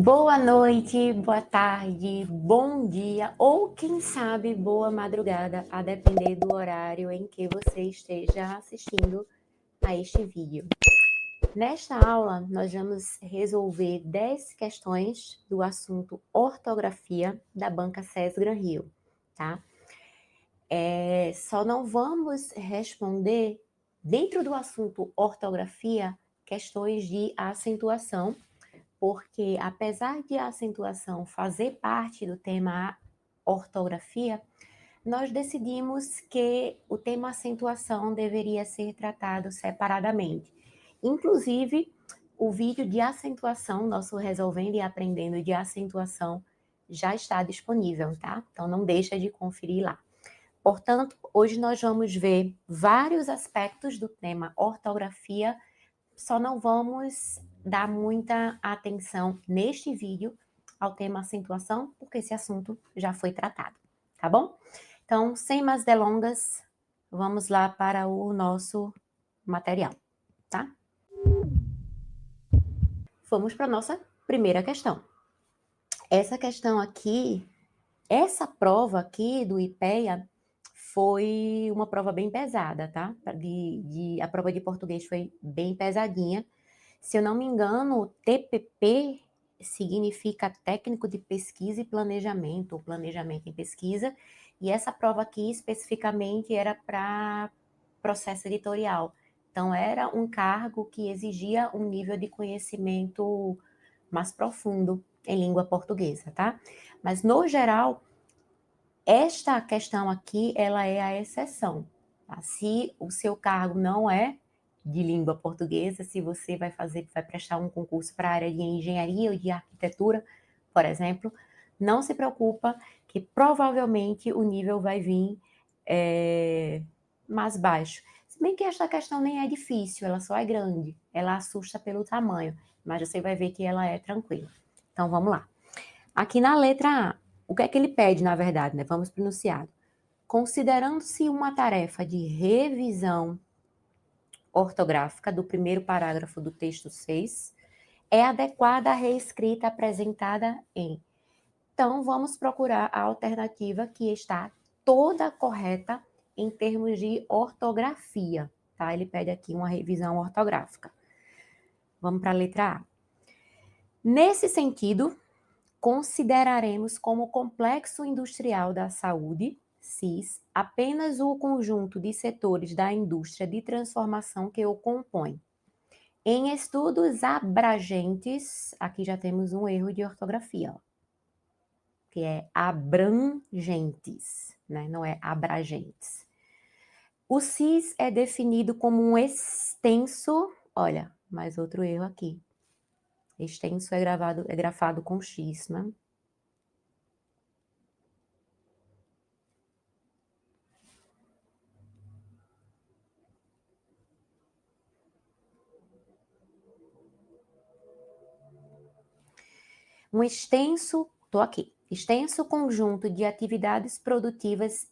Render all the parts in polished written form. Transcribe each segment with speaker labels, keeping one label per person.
Speaker 1: Boa noite, boa tarde, bom dia ou quem sabe boa madrugada, a depender do horário em que você esteja assistindo a este vídeo. Nesta aula, nós vamos resolver 10 questões do assunto ortografia da banca SES Gran Rio, tá? Só não vamos responder, dentro do assunto ortografia, questões de acentuação, porque apesar de a acentuação fazer parte do tema ortografia, nós decidimos que o tema acentuação deveria ser tratado separadamente. Inclusive, o vídeo de acentuação, nosso Resolvendo e Aprendendo de Acentuação, já está disponível, tá? Então não deixa de conferir lá. Portanto, hoje nós vamos ver vários aspectos do tema ortografia, só não vamos dar muita atenção neste vídeo ao tema acentuação, porque esse assunto já foi tratado, tá bom? Então, sem mais delongas, vamos lá para o nosso material, tá? Vamos para a nossa primeira questão. Essa questão aqui, essa prova aqui do IPEA foi uma prova bem pesada, tá? A prova de português foi bem pesadinha. Se eu não me engano, o TPP significa Técnico de Pesquisa e Planejamento, ou Planejamento em Pesquisa, e essa prova aqui especificamente era para processo editorial. Então, era um cargo que exigia um nível de conhecimento mais profundo em língua portuguesa, tá? Mas, no geral, esta questão aqui, ela é a exceção. Tá? Se o seu cargo não é de língua portuguesa, se você vai prestar um concurso para a área de engenharia ou de arquitetura, por exemplo, não se preocupa que provavelmente o nível vai vir mais baixo. Se bem que esta questão nem é difícil, ela só é grande, ela assusta pelo tamanho, mas você vai ver que ela é tranquila. Então vamos lá. Aqui na letra A, o que é que ele pede, na verdade, né? Vamos para o enunciado. Considerando-se uma tarefa de revisão ortográfica do primeiro parágrafo do texto 6, é adequada a reescrita apresentada em. Então, vamos procurar a alternativa que está toda correta em termos de ortografia, tá? Ele pede aqui uma revisão ortográfica. Vamos para a letra A. Nesse sentido, consideraremos como complexo industrial da saúde, CIS, apenas o conjunto de setores da indústria de transformação que o compõe. Em estudos abrangentes, aqui já temos um erro de ortografia, ó, que é abrangentes, né? Não é abrangentes. O CIS é definido como um extenso, olha, mais outro erro aqui. Extenso é grafado com X, né? Um extenso, estou aqui, extenso conjunto de atividades produtivas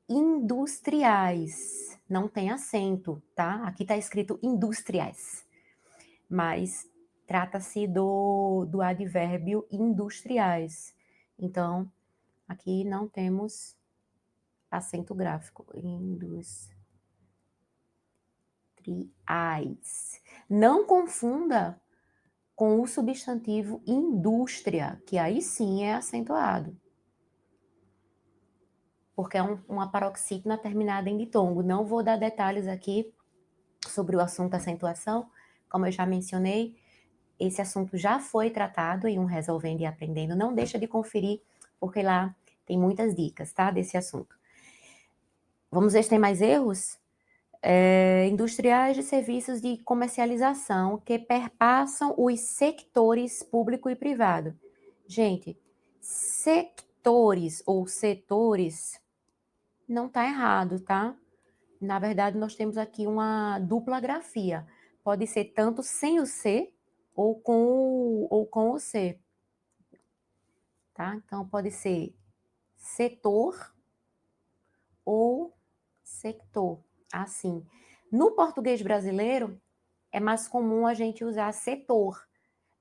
Speaker 1: industriais. Não tem acento, tá? Aqui está escrito industriais, mas trata-se do advérbio industriais. Então, aqui não temos acento gráfico. Industriais. Não confunda com o substantivo indústria, que aí sim é acentuado. Porque é uma paroxítona terminada em ditongo. Não vou dar detalhes aqui sobre o assunto acentuação, como eu já mencionei, esse assunto já foi tratado em um Resolvendo e Aprendendo, não deixa de conferir, porque lá tem muitas dicas, tá, desse assunto. Vamos ver se tem mais erros? Industriais de serviços de comercialização que perpassam os sectores público e privado. Gente, sectores ou setores não tá errado, tá? Na verdade, nós temos aqui uma dupla grafia. Pode ser tanto sem o C ou com o C. Tá? Então, pode ser setor ou sector. Assim. No português brasileiro, é mais comum a gente usar setor.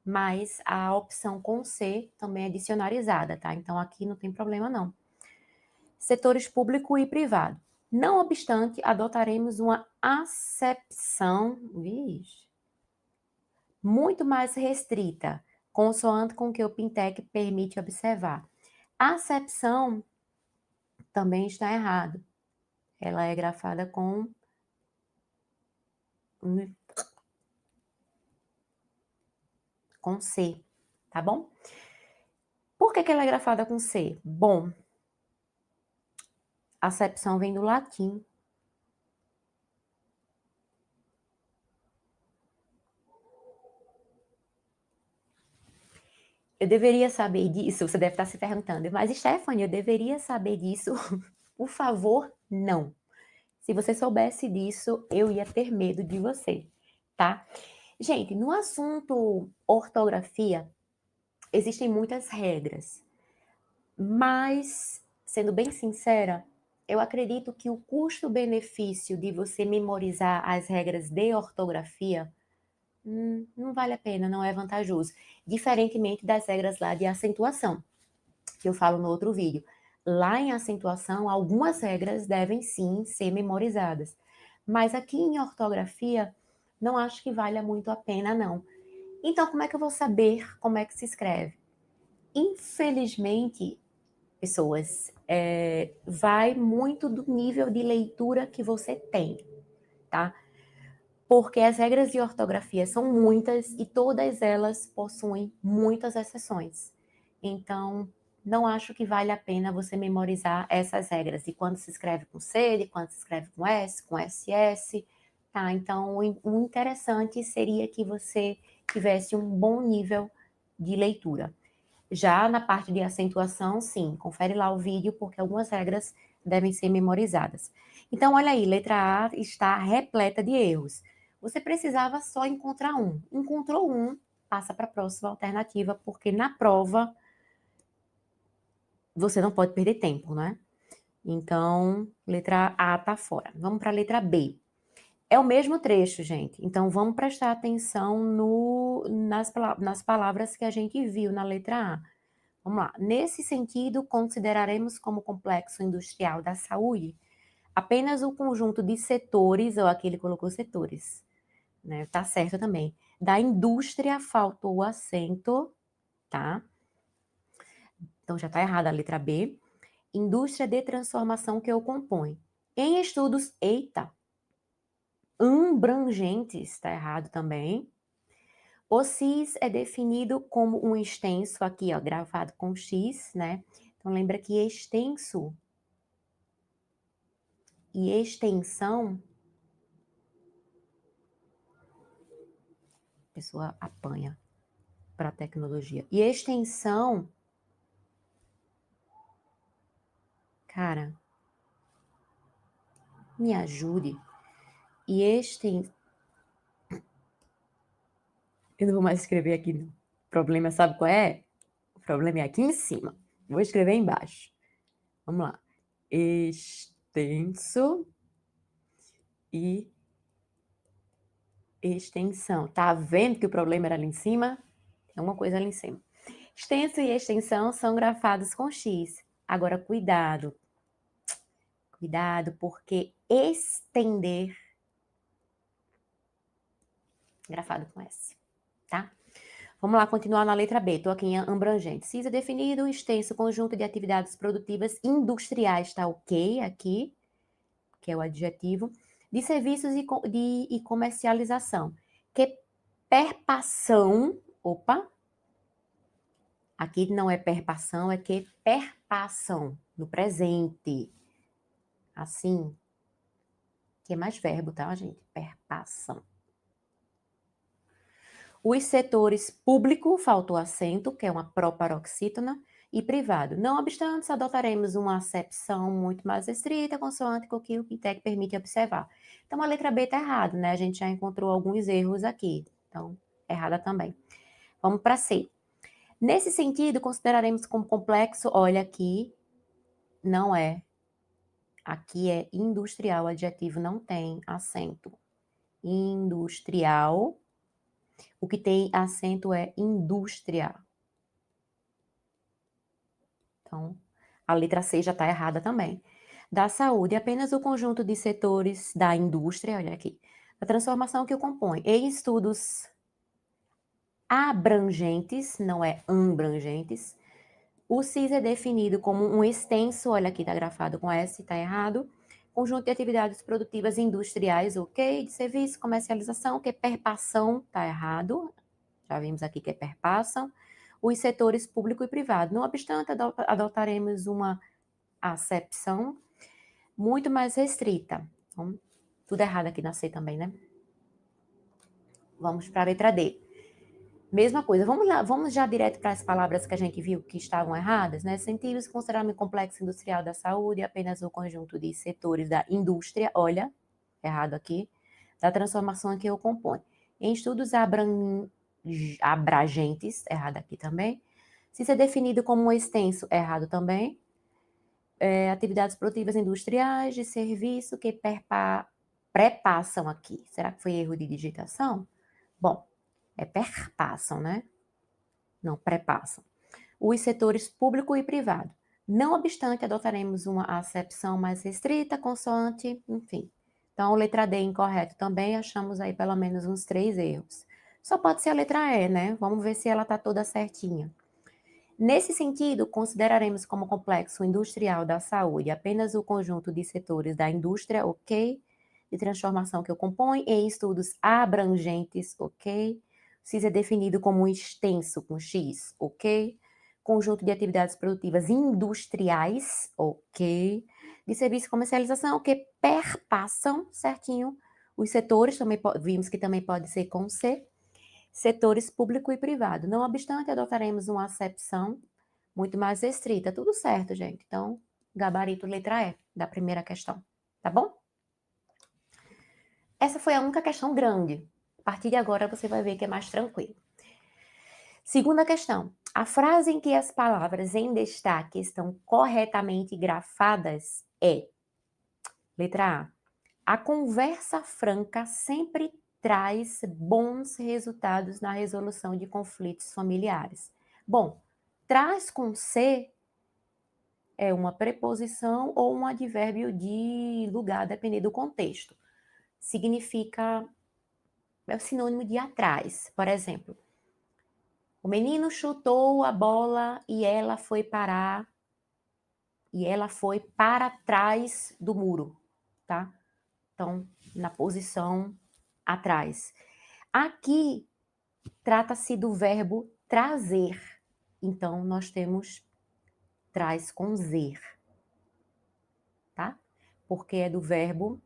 Speaker 1: mas a opção com C também é dicionarizada, tá? Então aqui não tem problema não. Setores público e privado. Não obstante, adotaremos uma acepção, muito mais restrita, consoante com que o Pintec permite observar. A acepção também está errado. Ela é grafada com C, tá bom? Por que ela é grafada com C? Bom, acepção vem do latim. Eu deveria saber disso, você deve estar se perguntando, mas Stephanie, eu deveria saber disso? Por favor, não. Se você soubesse disso, eu ia ter medo de você, tá? Gente, no assunto ortografia, existem muitas regras, mas, sendo bem sincera, eu acredito que o custo-benefício de você memorizar as regras de ortografia não vale a pena, não é vantajoso. Diferentemente das regras lá de acentuação, que eu falo no outro vídeo. Lá em acentuação, algumas regras devem sim ser memorizadas. Mas aqui em ortografia, não acho que valha muito a pena, não. Então, como é que eu vou saber como é que se escreve? Infelizmente, pessoas, vai muito do nível de leitura que você tem, tá? Porque as regras de ortografia são muitas e todas elas possuem muitas exceções. Então, não acho que vale a pena você memorizar essas regras de quando se escreve com C, de quando se escreve com S, com SS, tá? Então, o interessante seria que você tivesse um bom nível de leitura. Já na parte de acentuação, sim, confere lá o vídeo, porque algumas regras devem ser memorizadas. Então, olha aí, letra A está repleta de erros. Você precisava só encontrar um. Encontrou um, passa para a próxima alternativa, porque na prova você não pode perder tempo, né? Então, letra A está fora. Vamos para a letra B. É o mesmo trecho, gente. Então, vamos prestar atenção nas palavras que a gente viu na letra A. Vamos lá. Nesse sentido, consideraremos como complexo industrial da saúde apenas o conjunto de setores, ou aqui ele colocou setores, né? Tá certo também. Da indústria faltou o acento, tá? Então já tá errada a letra B. Indústria de transformação que o compõe. Em estudos, eita, abrangentes, tá errado também. O cis é definido como um extenso, aqui ó, gravado com X, né? Então lembra que extenso e extensão, a pessoa apanha para a tecnologia. E extensão, cara, me ajude. E eu não vou mais escrever aqui. Não. O problema, sabe qual é? O problema é aqui em cima. Vou escrever embaixo. Vamos lá. Extenso e extensão. Tá vendo que o problema era ali em cima? Tem uma coisa ali em cima. Extenso e extensão são grafados com X. Agora, cuidado. Cuidado, porque estender, grafado com S, tá? Vamos lá, continuar na letra B. Estou aqui em abrangente. CIS é definido, extenso conjunto de atividades produtivas industriais, tá ok aqui, que é o adjetivo, de serviços e comercialização. Que perpassão, opa, aqui não é perpassão, é que perpassam, no presente. Assim, que é mais verbo, tá, gente? Perpassam. Os setores público, faltou acento, que é uma proparoxítona, e privado. Não obstante, adotaremos uma acepção muito mais restrita, consoante com o que o Pintec permite observar. Então, a letra B está errada, né? A gente já encontrou alguns erros aqui. Então, errada também. Vamos para C. Nesse sentido, consideraremos como complexo, olha aqui, não é. Aqui é industrial, o adjetivo não tem acento. Industrial O que tem acento é indústria. Então, a letra C já está errada também. Da saúde, apenas o conjunto de setores da indústria, olha aqui, a transformação que o compõe. Em estudos abrangentes, não é abrangentes, o CIS é definido como um extenso, olha aqui, está grafado com S, está errado, conjunto de atividades produtivas industriais, ok, de serviço, comercialização, que é perpassão, está errado, já vimos aqui que é perpassam, os setores público e privado. Não obstante, adotaremos uma acepção muito mais restrita. Então, tudo errado aqui na C também, né? Vamos para a letra D. Mesma coisa, vamos lá, vamos já direto para as palavras que a gente viu que estavam erradas, né? Sentidos considerados complexo industrial da saúde, apenas o conjunto de setores da indústria, olha, errado aqui, da transformação que o compõe. Em estudos abrangentes, errado aqui também. Se ser definido como um extenso, errado também. Atividades produtivas industriais de serviço que prepassam aqui. Será que foi erro de digitação? Bom, perpassam, né? Não, prepassam. Os setores público e privado. Não obstante, adotaremos uma acepção mais restrita, consoante, enfim. Então, letra D incorreto também, achamos aí pelo menos uns 3 erros. Só pode ser a letra E, né? Vamos ver se ela está toda certinha. Nesse sentido, consideraremos como complexo industrial da saúde apenas o conjunto de setores da indústria, ok? De transformação que o compõe, em estudos abrangentes, ok? CIS é definido como um extenso com X, ok? Conjunto de atividades produtivas industriais, ok? De serviço e comercialização, que perpassam certinho os setores, também vimos que também pode ser com C, setores público e privado. Não obstante, adotaremos uma acepção muito mais restrita. Tudo certo, gente. Então, gabarito letra E da primeira questão, tá bom? Essa foi a única questão grande. A partir de agora, você vai ver que é mais tranquilo. Segunda questão. A frase em que as palavras em destaque estão corretamente grafadas é: letra A. A conversa franca sempre traz bons resultados na resolução de conflitos familiares. Bom, traz com C é uma preposição ou um advérbio de lugar, dependendo do contexto. Significa, é o sinônimo de atrás. Por exemplo, o menino chutou a bola e ela foi para trás do muro, tá? Então, na posição atrás. Aqui trata-se do verbo trazer. Então, nós temos traz com zer, tá? Porque é do verbo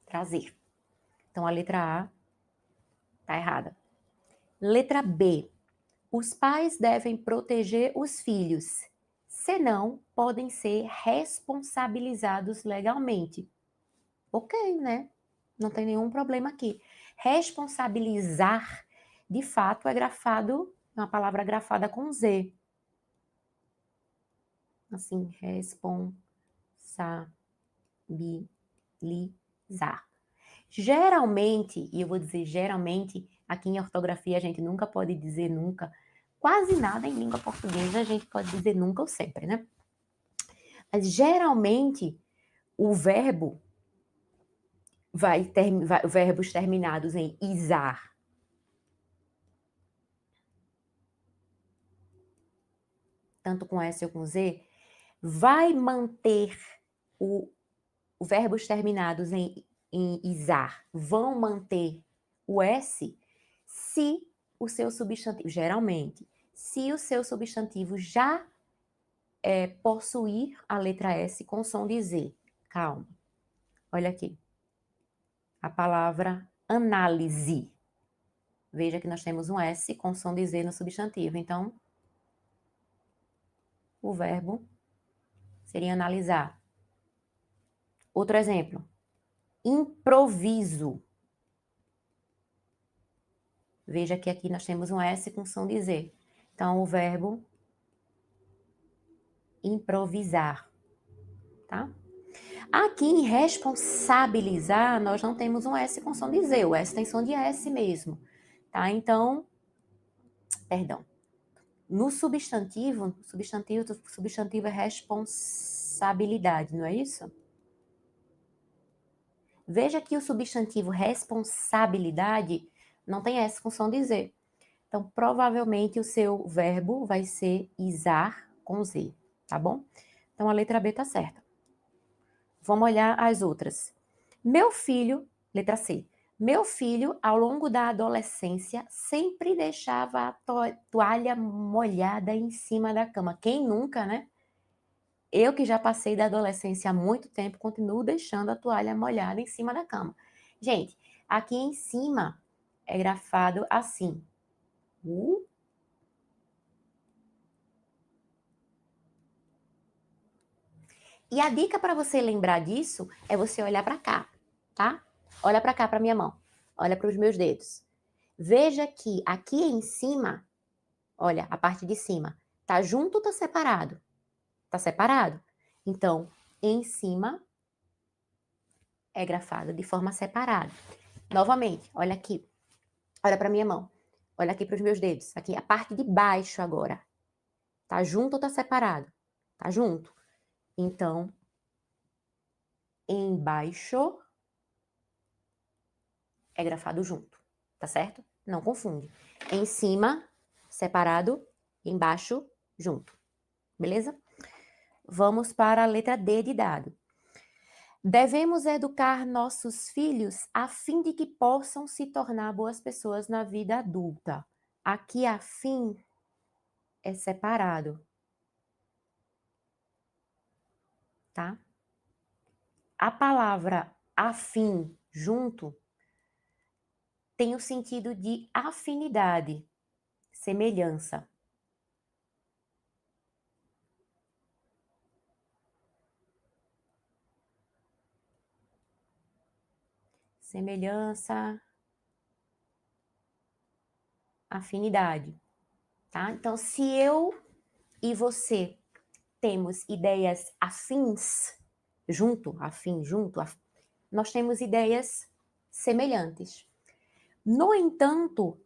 Speaker 1: trazer. Então, a letra A tá errada. Letra B. Os pais devem proteger os filhos, senão podem ser responsabilizados legalmente. Ok, né? Não tem nenhum problema aqui. Responsabilizar, de fato, é grafado, é uma palavra grafada com Z. Assim, responsabilizar. Geralmente, e eu vou dizer geralmente, aqui em ortografia a gente nunca pode dizer nunca, quase nada em língua portuguesa a gente pode dizer nunca ou sempre, né? Mas geralmente o verbo verbos terminados em izar, tanto com S ou com Z, vai manter verbos terminados em izar, vão manter o S se o seu substantivo, geralmente, se o seu substantivo já possuir a letra S com som de Z. Calma. Olha aqui. A palavra análise. Veja que nós temos um S com som de Z no substantivo. Então, o verbo seria analisar. Outro exemplo. Improviso. Veja que aqui nós temos um S com som de Z. Então, o verbo improvisar, tá? Aqui em responsabilizar, nós não temos um S com som de Z, o S tem som de S mesmo, tá? Então, perdão. No substantivo é responsabilidade, não é isso? Veja que o substantivo responsabilidade não tem S com som de Z. Então, provavelmente, o seu verbo vai ser izar com Z, tá bom? Então, a letra B tá certa. Vamos olhar as outras. Meu filho, letra C. Meu filho, ao longo da adolescência, sempre deixava a toalha molhada em cima da cama. Quem nunca, né? Eu que já passei da adolescência há muito tempo, continuo deixando a toalha molhada em cima da cama. Gente, aqui em cima é grafado assim. E a dica para você lembrar disso é você olhar para cá, tá? Olha para cá, para minha mão. Olha para os meus dedos. Veja que aqui em cima, olha, a parte de cima, tá junto ou tá separado? Tá separado. Então, em cima é grafado de forma separada. Novamente, olha aqui. Olha para minha mão. Olha aqui para os meus dedos. Aqui, a parte de baixo agora. Tá junto ou tá separado? Tá junto. Então, embaixo é grafado junto, tá certo? Não confunde. Em cima, separado, embaixo, junto. Beleza? Vamos para a letra D de dado. Devemos educar nossos filhos a fim de que possam se tornar boas pessoas na vida adulta. Aqui, a fim é separado, tá? A palavra afim, junto, tem o sentido de afinidade, semelhança. Semelhança, afinidade, tá? Então, se eu e você temos ideias afins, nós temos ideias semelhantes. No entanto,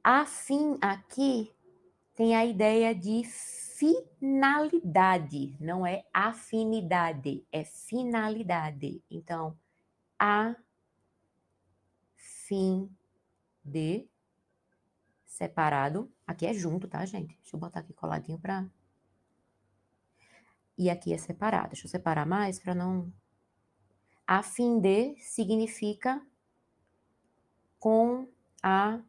Speaker 1: afim aqui tem a ideia de finalidade, não é afinidade, é finalidade. Então, a fim de separado, aqui é junto, tá, gente? Deixa eu botar aqui coladinho para. E aqui é separado. Deixa eu separar mais para não. A fim de significa com a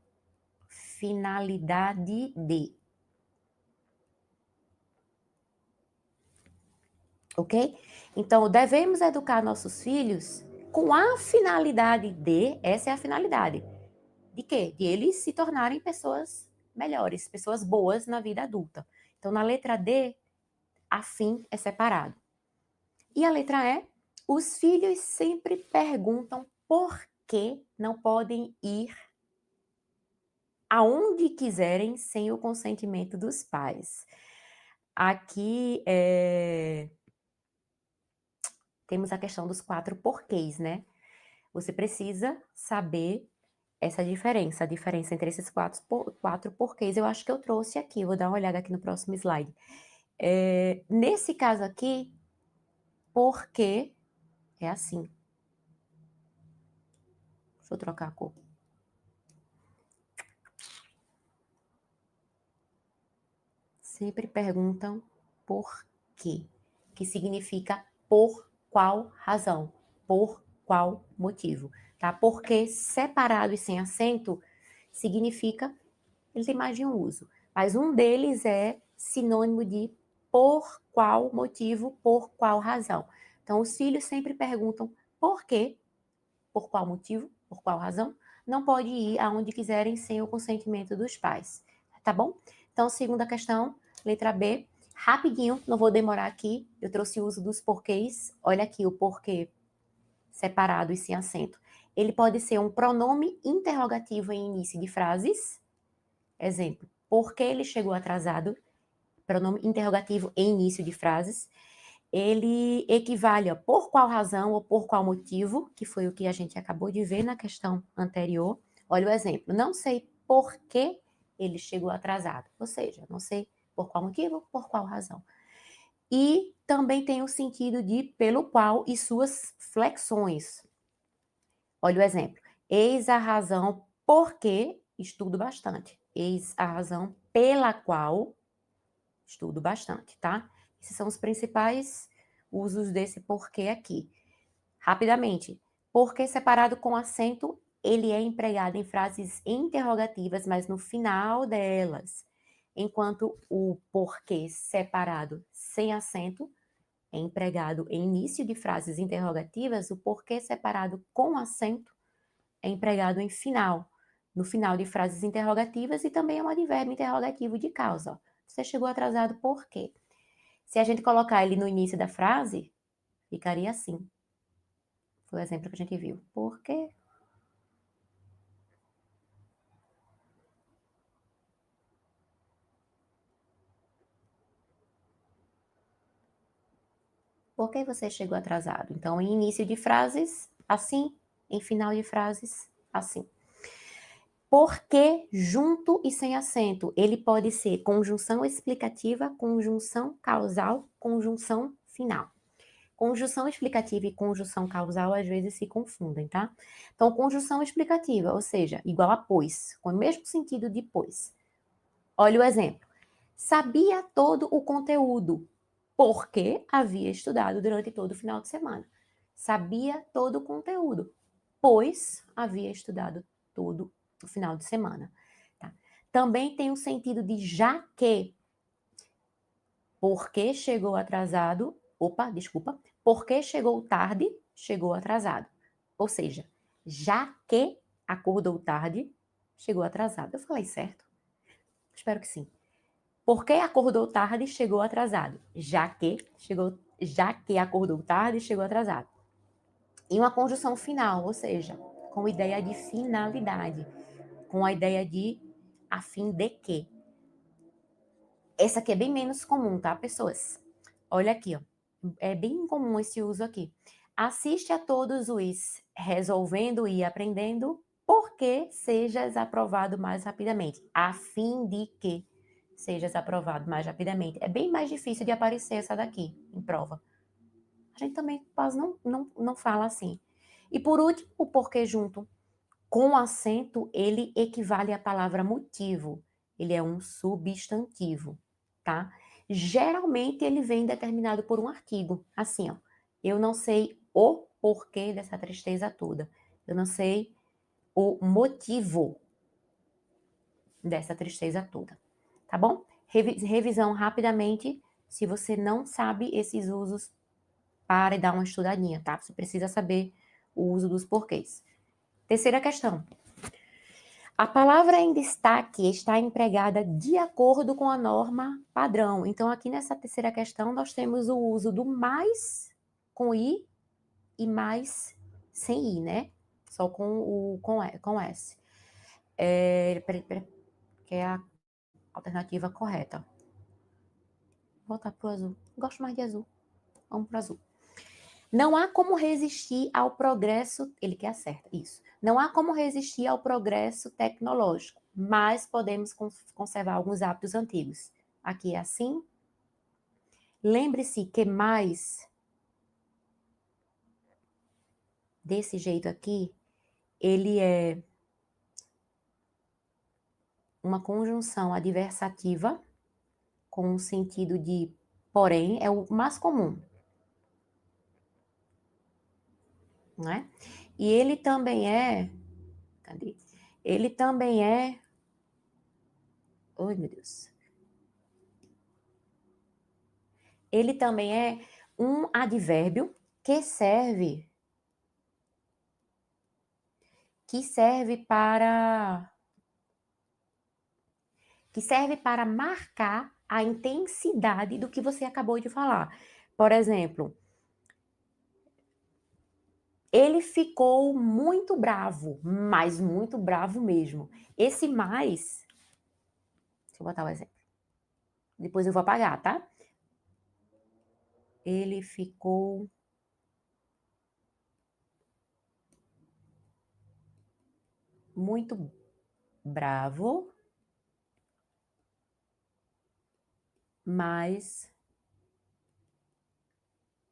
Speaker 1: finalidade de. Ok? Então, devemos educar nossos filhos com a finalidade de. Essa é a finalidade. De quê? De eles se tornarem pessoas melhores, pessoas boas na vida adulta. Então, na letra D, a fim é separado. E a letra E, os filhos sempre perguntam por que não podem ir aonde quiserem sem o consentimento dos pais. Aqui temos a questão dos 4 porquês, né? Você precisa saber essa diferença, a diferença entre esses 4 porquês. Eu acho que eu trouxe aqui, vou dar uma olhada aqui no próximo slide. Nesse caso aqui, porque é assim. Deixa eu trocar a cor. Sempre perguntam por quê, que significa por qual razão, por qual motivo, tá? Porque separado e sem acento significa, ele tem mais de um uso, mas um deles é sinônimo de por qual motivo, por qual razão. Então, os filhos sempre perguntam por quê, por qual motivo, por qual razão, não pode ir aonde quiserem sem o consentimento dos pais, tá bom? Então, segunda questão, letra B, rapidinho, não vou demorar aqui, eu trouxe o uso dos porquês, olha aqui o porquê separado e sem acento. Ele pode ser um pronome interrogativo em início de frases, exemplo, por que ele chegou atrasado? Pronome interrogativo em início de frases. ele equivale a por qual razão ou por qual motivo, que foi o que a gente acabou de ver na questão anterior. Olha o exemplo. Não sei por que ele chegou atrasado. Ou seja, não sei por qual motivo, por qual razão. E também tem o sentido de pelo qual e suas flexões. Olha o exemplo. Eis a razão por que estudo bastante. Eis a razão pela qual estudo bastante, tá? Esses são os principais usos desse porquê aqui. Rapidamente. Porquê separado com acento, ele é empregado em frases interrogativas, mas no final delas. Enquanto o porquê separado sem acento é empregado em início de frases interrogativas, o porquê separado com acento é empregado em final, no final de frases interrogativas e também é um advérbio interrogativo de causa. Ó. Você chegou atrasado por quê? Se a gente colocar ele no início da frase, ficaria assim. Foi o exemplo que a gente viu. Por quê? Por que você chegou atrasado? Então, em início de frases, assim. Em final de frases, assim. Porque junto e sem acento. Ele pode ser conjunção explicativa, conjunção causal, conjunção final. Conjunção explicativa e conjunção causal às vezes se confundem, tá? Então, conjunção explicativa, ou seja, igual a pois, com o mesmo sentido de pois. Olha o exemplo. Sabia todo o conteúdo, porque havia estudado durante todo o final de semana. Sabia todo o conteúdo, pois havia estudado todo o final de semana. Tá? Também tem o sentido de já que, porque chegou atrasado, porque chegou tarde, chegou atrasado. Ou seja, já que acordou tarde, chegou atrasado. Eu falei certo? Espero que sim. Porque acordou tarde, chegou atrasado. Já que acordou tarde, chegou atrasado. E uma conjunção final, ou seja, com ideia de finalidade, com a ideia de a fim de que. Essa aqui é bem menos comum, tá, pessoas? Olha aqui, ó. É bem comum esse uso aqui. Assiste a todos os resolvendo e aprendendo, porque sejas aprovado mais rapidamente. A fim de que sejas aprovado mais rapidamente. É bem mais difícil de aparecer essa daqui em prova. A gente também quase não fala assim. E por último, o porquê junto. Com acento, ele equivale à palavra motivo. Ele é um substantivo, tá? Geralmente ele vem determinado por um artigo. Assim, ó. Eu não sei o porquê dessa tristeza toda. Eu não sei o motivo dessa tristeza toda. Tá bom? Revisão rapidamente. Se você não sabe esses usos, para e dá uma estudadinha, tá? Você precisa saber o uso dos porquês. Terceira questão. A palavra em destaque está empregada de acordo com a norma padrão. Então, aqui nessa terceira questão, nós temos o uso do mais com i e mais sem i, né? Só com s. Que é a alternativa correta. Vou voltar pro azul. Gosto mais de azul. Vamos pro azul. Não há como resistir ao progresso, ele que acerta, isso. Não há como resistir ao progresso tecnológico, mas podemos conservar alguns hábitos antigos. Aqui é assim. Lembre-se que mais, desse jeito aqui, ele é uma conjunção adversativa, com o sentido de porém, é o mais comum. Né? E ele também é... Cadê? Ele também é... Ai, meu Deus. Ele também é um advérbio que serve para marcar a intensidade do que você acabou de falar. Por exemplo, ele ficou muito bravo, mas muito bravo mesmo. Esse mais, deixa eu botar o exemplo. Depois eu vou apagar, tá? ele ficou muito bravo, mas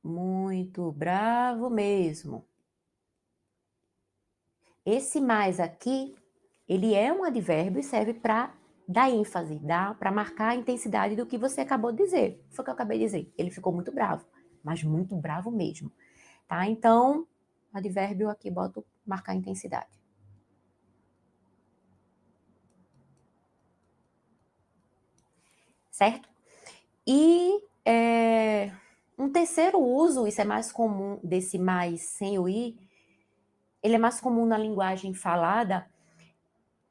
Speaker 1: muito bravo mesmo. Esse mais aqui, ele é um advérbio e serve para dar ênfase, para marcar a intensidade do que você acabou de dizer. Foi o que eu acabei de dizer. Ele ficou muito bravo, mas muito bravo mesmo. Tá? Então, advérbio aqui, boto marcar a intensidade. Certo? E um terceiro uso, isso é mais comum desse mais sem o i, ele é mais comum na linguagem falada,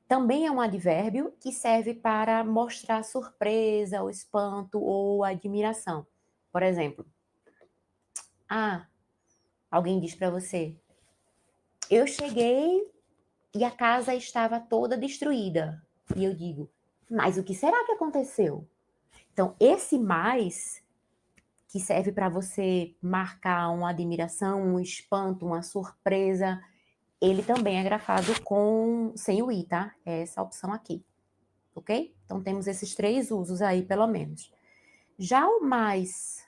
Speaker 1: também é um advérbio que serve para mostrar surpresa, o espanto ou admiração. Por exemplo, alguém diz para você, eu cheguei e a casa estava toda destruída. E eu digo, mas o que será que aconteceu? Então, esse mais, que serve para você marcar uma admiração, um espanto, uma surpresa, ele também é grafado sem o i, tá? É essa opção aqui, ok? Então, temos esses 3 usos aí, pelo menos. Já o mais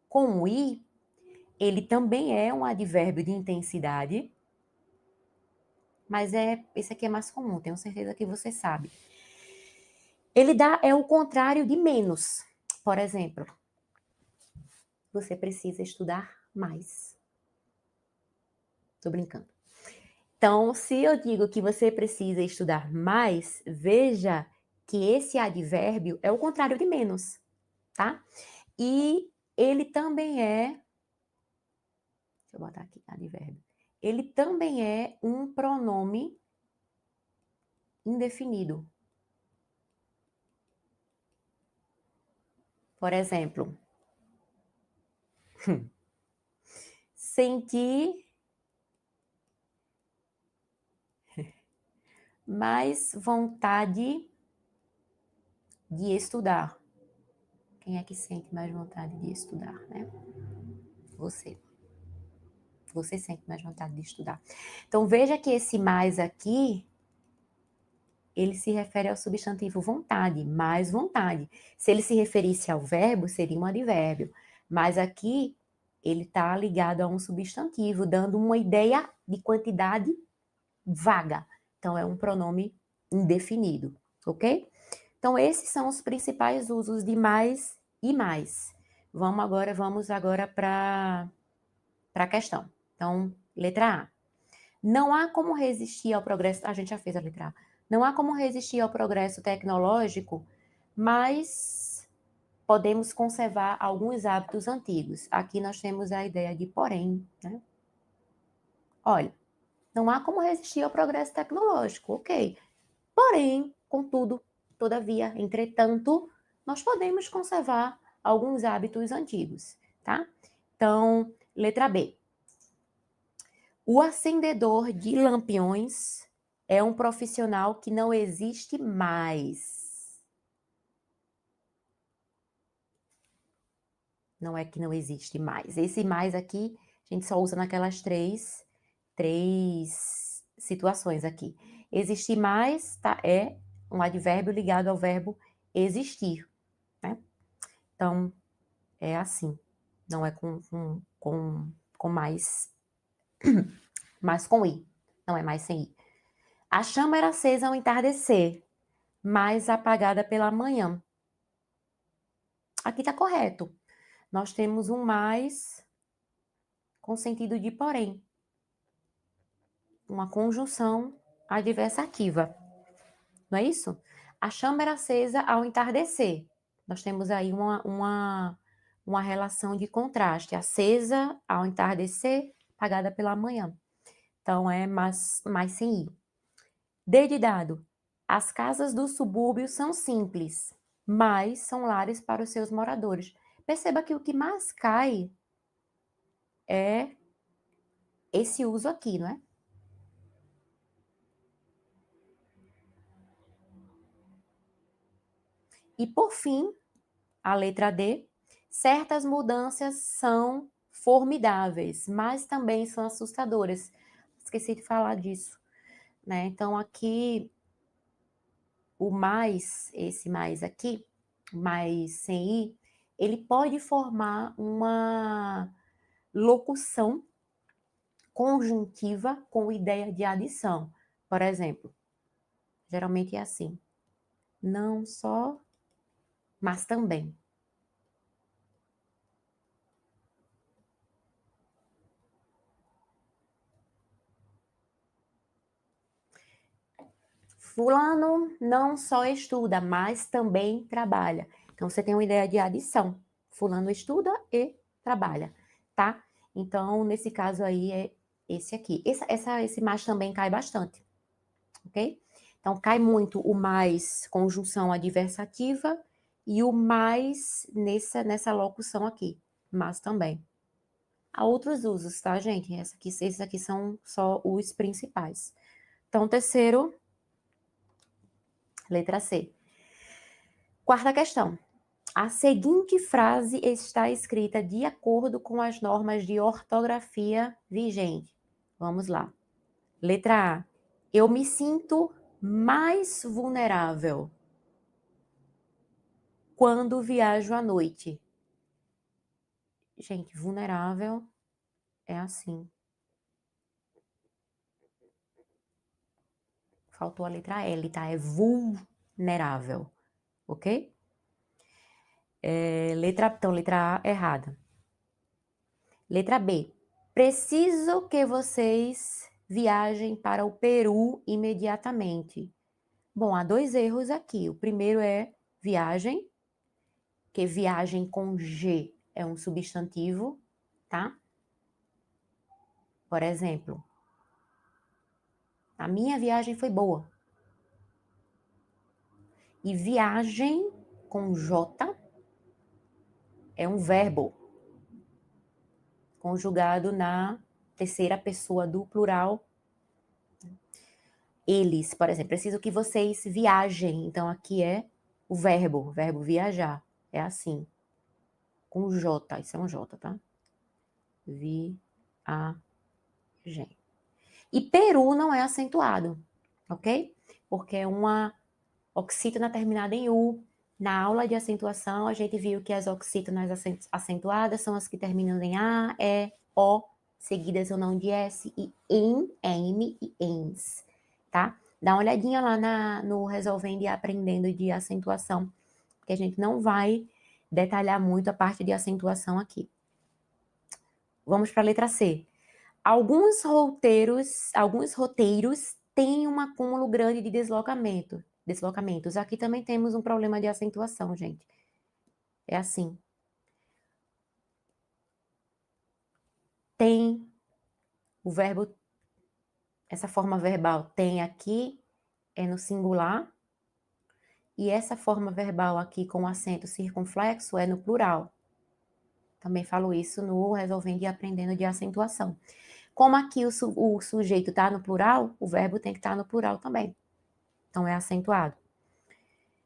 Speaker 1: com o i, ele também é um advérbio de intensidade, mas esse aqui é mais comum, tenho certeza que você sabe. Ele é o contrário de menos. Por exemplo, você precisa estudar mais. Tô brincando. Então, se eu digo que você precisa estudar mais, veja que esse advérbio é o contrário de menos, tá? E ele também deixa eu botar aqui, advérbio. Ele também é um pronome indefinido. Por exemplo, senti mais vontade de estudar. Quem é que sente mais vontade de estudar, né? Você. Você sente mais vontade de estudar. Então, veja que esse mais aqui, ele se refere ao substantivo vontade, mais vontade. Se ele se referisse ao verbo, seria um advérbio. Mas aqui, ele está ligado a um substantivo, dando uma ideia de quantidade vaga. Então, é um pronome indefinido, ok? Então, esses são os principais usos de mais e mais. Vamos agora para a questão. Então, letra A. Não há como resistir ao progresso. A gente já fez a letra A. Não há como resistir ao progresso tecnológico, mas podemos conservar alguns hábitos antigos. Aqui nós temos a ideia de porém, né? Olha, não há como resistir ao progresso tecnológico, ok. Porém, contudo, todavia, entretanto, nós podemos conservar alguns hábitos antigos, tá? Então, letra B. O acendedor de lampiões é um profissional que não existe mais. Não é que não existe mais. Esse mais aqui, a gente só usa naquelas três situações aqui. Existir mais, tá? É um advérbio ligado ao verbo existir, né? Então, é assim. Não é com mais, mas com i. Não é mais sem i. A chama era acesa ao entardecer, mas apagada pela manhã. Aqui está correto. Nós temos um mais com sentido de porém. Uma conjunção adversativa. Não é isso? A chama era acesa ao entardecer. Nós temos aí uma relação de contraste. Acesa ao entardecer, apagada pela manhã. Então, é mais sem i. D de dado. As casas do subúrbio são simples, mas são lares para os seus moradores. Perceba que o que mais cai é esse uso aqui, não é? E por fim, a letra D. Certas mudanças são formidáveis, mas também são assustadoras. Esqueci de falar disso, né? Então, aqui, o mais, esse mais aqui, mais sem i, ele pode formar uma locução conjuntiva com ideia de adição. Por exemplo, geralmente é assim: não só, mas também. Fulano não só estuda, mas também trabalha. Então, você tem uma ideia de adição. Fulano estuda e trabalha, tá? Então, nesse caso aí, é esse aqui. Esse mais também cai bastante, ok? Então, cai muito o mais conjunção adversativa e o mais nessa locução aqui, mas também. Há outros usos, tá, gente? Esses aqui são só os principais. Então, terceiro, letra C. Quarta questão. A seguinte frase está escrita de acordo com as normas de ortografia vigente. Vamos lá. Letra A. Eu me sinto mais vulnerável quando viajo à noite. Gente, vulnerável é assim. Faltou a letra L, tá? É vulnerável, ok? Então, letra A errada. Letra B. Preciso que vocês viajem para o Peru imediatamente. Bom, há dois erros aqui. O primeiro é viagem, que viagem com G é um substantivo, tá? Por exemplo, a minha viagem foi boa. E viagem com J é um verbo conjugado na terceira pessoa do plural. Eles, por exemplo, preciso que vocês viajem. Então, aqui é o verbo viajar. É assim, com J. Isso é um J, tá? Viagem. E Peru não é acentuado, ok? Porque é uma oxítona terminada em U. Na aula de acentuação, a gente viu que as oxítonas acentuadas são as que terminam em A, E, O, seguidas ou não de S, e em, M e ENS, tá? Dá uma olhadinha lá no Resolvendo e Aprendendo de Acentuação, porque a gente não vai detalhar muito a parte de acentuação aqui. Vamos para a letra C. Alguns roteiros têm um acúmulo grande de deslocamentos. Aqui também temos um problema de acentuação, gente. É assim. Tem, o verbo, essa forma verbal tem aqui, é no singular, e essa forma verbal aqui com acento circunflexo é no plural. Também falo isso no Resolvendo e Aprendendo de Acentuação. Como aqui o sujeito está no plural, o verbo tem que estar no plural também. Então, é acentuado.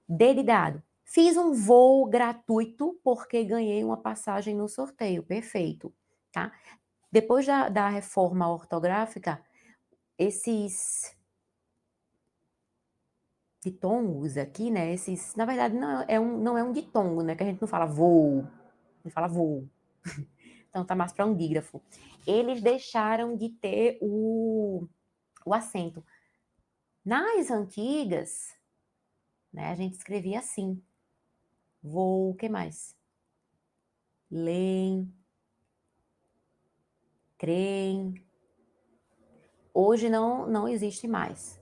Speaker 1: D de dado. Fiz um voo gratuito porque ganhei uma passagem no sorteio. Perfeito, tá? Depois da reforma ortográfica, esses ditongos aqui, né? Na verdade, não é um ditongo, né? Que a gente não fala voo, a gente fala voo. Então, tá mais para um dígrafo. Eles deixaram de ter o acento. Nas antigas, né, a gente escrevia assim. Vou, o que mais? Leem, creem. Hoje não existe mais.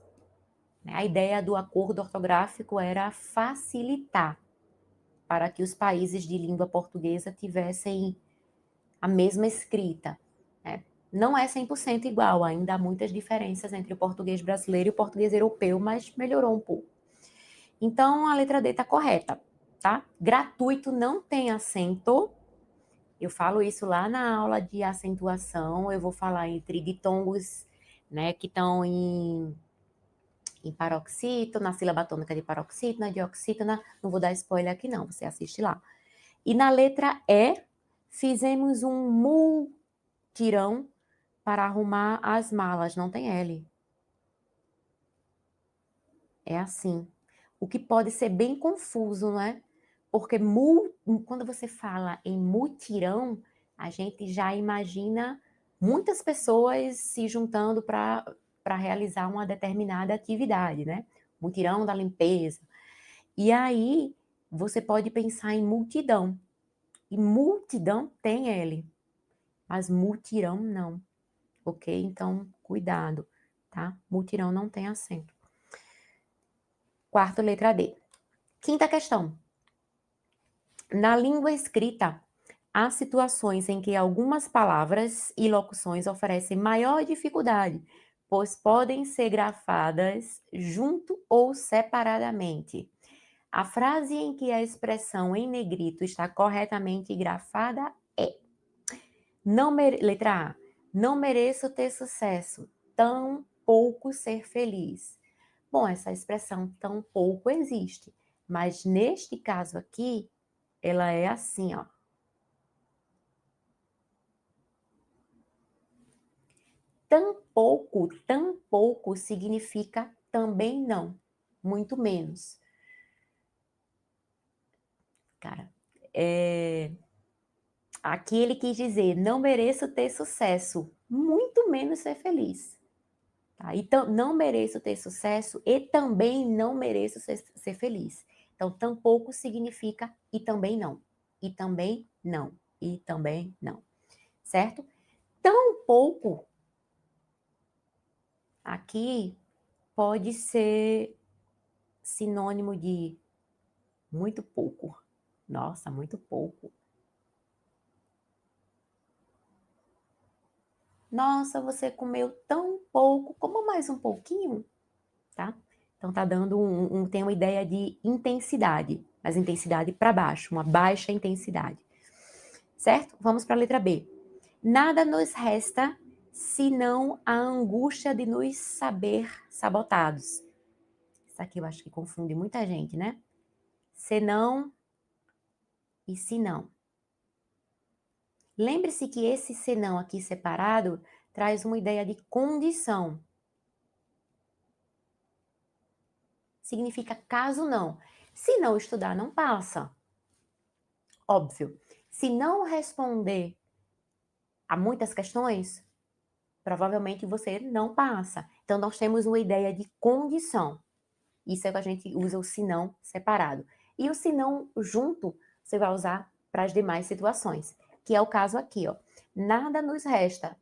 Speaker 1: A ideia do acordo ortográfico era facilitar para que os países de língua portuguesa tivessem a mesma escrita. Né? Não é 100% igual, ainda há muitas diferenças entre o português brasileiro e o português europeu, mas melhorou um pouco. Então, a letra D está correta, tá? Gratuito não tem acento. Eu falo isso lá na aula de acentuação, eu vou falar entre ditongos, né, que estão em paroxítona, na sílaba tônica de paroxítona, dioxítona, não vou dar spoiler aqui não, você assiste lá. E na letra E, fizemos um multirão para arrumar as malas. Não tem L. É assim. O que pode ser bem confuso, não é? Porque quando você fala em mutirão, a gente já imagina muitas pessoas se juntando para realizar uma determinada atividade, né? Mutirão da limpeza. E aí, você pode pensar em multidão. E multidão tem L, mas mutirão não, ok? Então, cuidado, tá? Mutirão não tem acento. Quarta letra D. Quinta questão. Na língua escrita, há situações em que algumas palavras e locuções oferecem maior dificuldade, pois podem ser grafadas junto ou separadamente. A frase em que a expressão em negrito está corretamente grafada é: letra A. Não mereço ter sucesso, tão pouco ser feliz. Bom, essa expressão tão pouco existe, mas neste caso aqui, ela é assim, ó. Tão pouco significa também não, muito menos. Cara, aqui ele quis dizer, não mereço ter sucesso, muito menos ser feliz. Tá? Então, não mereço ter sucesso e também não mereço ser feliz. Então, tampouco significa e também não. E também não. E também não. Certo? Tampouco aqui pode ser sinônimo de muito pouco. Nossa, muito pouco. Nossa, você comeu tão pouco, coma mais um pouquinho, tá? Então tá dando tem uma ideia de intensidade, mas intensidade para baixo, uma baixa intensidade. Certo? Vamos para a letra B. Nada nos resta senão a angústia de nos saber sabotados. Isso aqui eu acho que confunde muita gente, né? Senão e se não. Lembre-se que esse senão aqui separado traz uma ideia de condição. Significa caso não. Se não estudar, não passa. Óbvio. Se não responder a muitas questões, provavelmente você não passa. Então, nós temos uma ideia de condição. Isso é que a gente usa o senão separado. E o senão junto, você vai usar para as demais situações, que é o caso aqui, ó. Nada nos resta.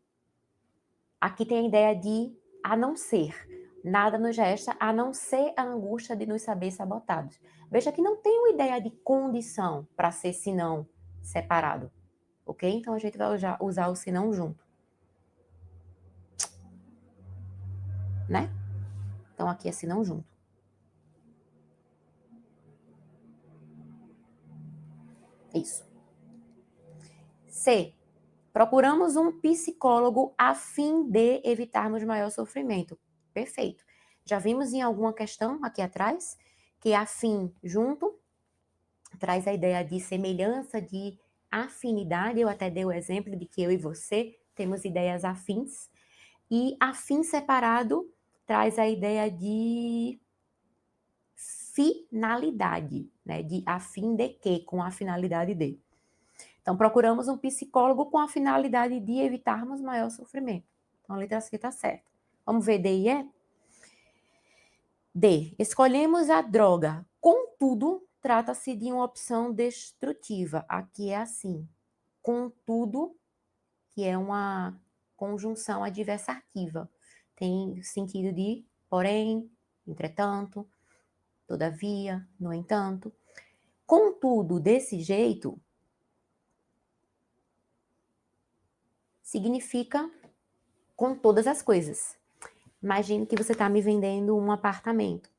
Speaker 1: Aqui tem a ideia de a não ser. Nada nos resta a não ser a angústia de nos saber sabotados. Veja que não tem uma ideia de condição para ser senão separado. Ok? Então a gente vai usar o senão junto. Né? Então aqui é senão junto. Isso. C. Procuramos um psicólogo a fim de evitarmos maior sofrimento. Perfeito. Já vimos em alguma questão aqui atrás que a fim junto traz a ideia de semelhança, de afinidade. Eu até dei o exemplo de que eu e você temos ideias afins. E afim separado traz a ideia de finalidade, né? De a fim de quê? Com a finalidade de. Então, procuramos um psicólogo com a finalidade de evitarmos maior sofrimento. Então, a letra C está certa. Vamos ver D e E? D. Escolhemos a droga. Contudo, trata-se de uma opção destrutiva. Aqui é assim. Contudo, que é uma conjunção adversativa. Tem sentido de porém, entretanto, todavia, no entanto. Contudo, desse jeito, significa com todas as coisas. Imagine que você está me vendendo um apartamento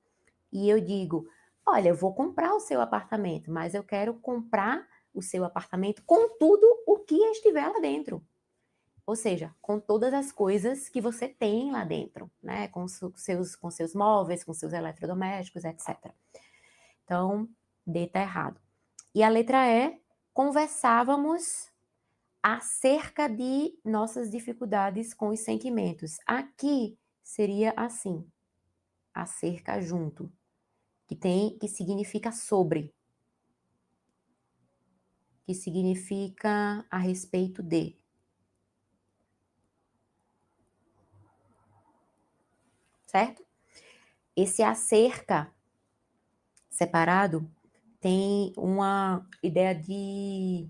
Speaker 1: e eu digo, olha, eu vou comprar o seu apartamento, mas eu quero comprar o seu apartamento com tudo o que estiver lá dentro. Ou seja, com todas as coisas que você tem lá dentro, né? Com seus móveis, com seus eletrodomésticos, etc. Então, D está errado. E a letra E, conversávamos acerca de nossas dificuldades com os sentimentos. Aqui seria assim, acerca junto, que significa sobre, que significa a respeito de. Certo? Esse acerca separado tem uma ideia de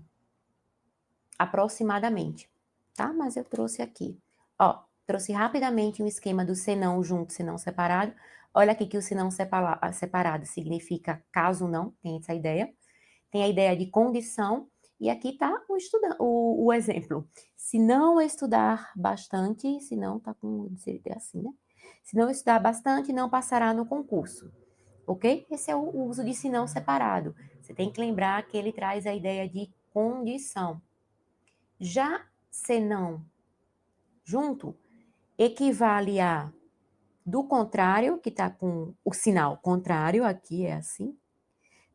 Speaker 1: aproximadamente, tá? Mas eu trouxe aqui. Ó, trouxe rapidamente um esquema do senão junto, senão separado. Olha aqui que o senão separado significa caso não, tem essa ideia. Tem a ideia de condição, e aqui tá o exemplo. Se não estudar bastante, se não tá com, seria assim, né? Se não estudar bastante, não passará no concurso. Ok? Esse é o uso de se não separado. Você tem que lembrar que ele traz a ideia de condição. Já senão junto equivale a do contrário, que está com o sinal contrário, aqui é assim,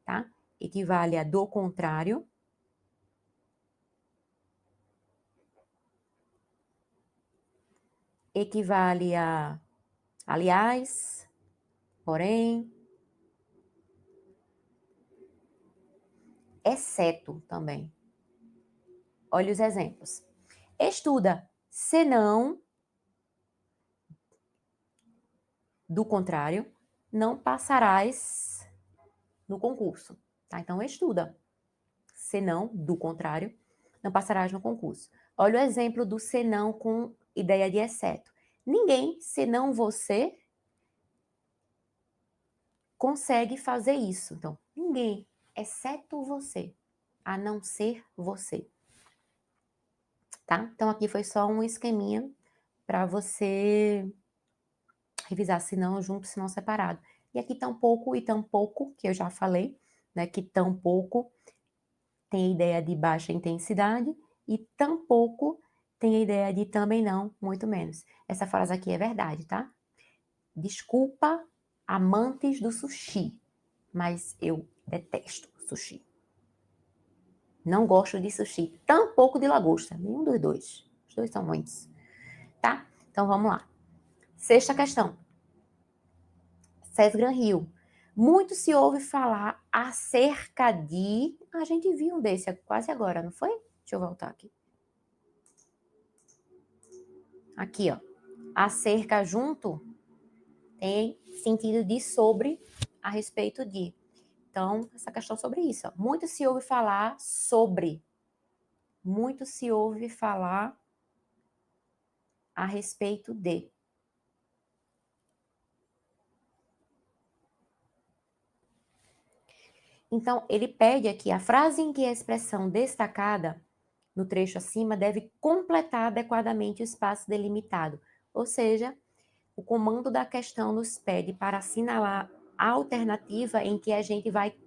Speaker 1: tá? Equivale a do contrário. Equivale a aliás, porém, exceto também. Olha os exemplos. Estuda, senão, do contrário, não passarás no concurso. Tá? Então, estuda, senão, do contrário, não passarás no concurso. Olha o exemplo do senão com ideia de exceto. Ninguém, senão você, consegue fazer isso. Então, ninguém, exceto você, a não ser você. Tá? Então, aqui foi só um esqueminha para você revisar, se não junto, se não separado. E aqui tampouco e tampouco, que eu já falei, né, que tampouco tem a ideia de baixa intensidade e tampouco tem a ideia de também não, muito menos. Essa frase aqui é verdade, tá? Desculpa, amantes do sushi, mas eu detesto sushi. Não gosto de sushi, tampouco de lagosta, nenhum dos dois. Os dois são ruins, tá? Então vamos lá. Sexta questão. César Rio. Muito se ouve falar acerca de... A gente viu um desse quase agora, não foi? Deixa eu voltar aqui. Aqui, ó. Acerca junto tem sentido de sobre, a respeito de. Então, essa questão sobre isso. Ó. Muito se ouve falar sobre. Muito se ouve falar a respeito de. Então, ele pede aqui a frase em que a expressão destacada no trecho acima deve completar adequadamente o espaço delimitado. Ou seja, o comando da questão nos pede para assinalar a alternativa em que a gente vai